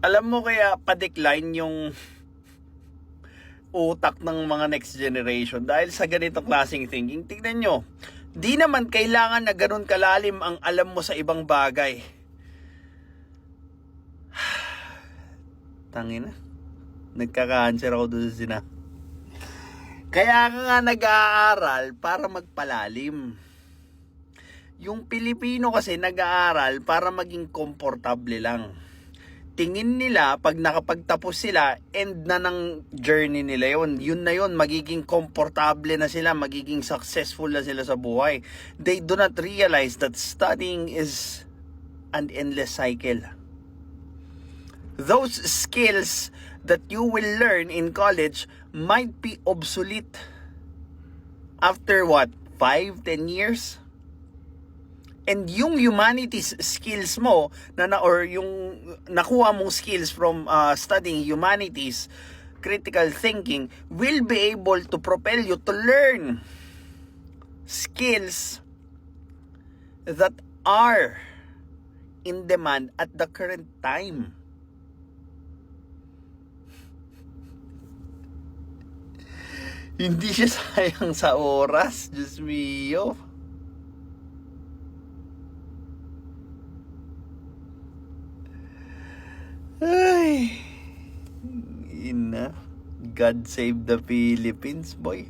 Alam mo kaya pa-decline yung utak ng mga next generation dahil sa ganitong klaseng thinking. Tignan nyo, di naman kailangan na ganun kalalim ang alam mo sa ibang bagay. Tangina, nagka-cancer ako doon sa Kaya ka nga nag-aaral para magpalalim. Yung Pilipino kasi nag-aaral para maging komportable lang. Tingin nila pag nakapagtapos sila, end na ng journey nila yon. Yun na yun, magiging komportable na sila, magiging successful na sila sa buhay. They do not realize that studying is an endless cycle. Those skills that you will learn in college might be obsolete after what? 5-10 years? And yung humanities skills mo or yung nakuha mong skills from studying humanities, critical thinking, will be able to propel you to learn skills that are in demand at the current time. Hindi siya sayang sa oras, Diyos mio. Ay, ina. God save the Philippines, boy.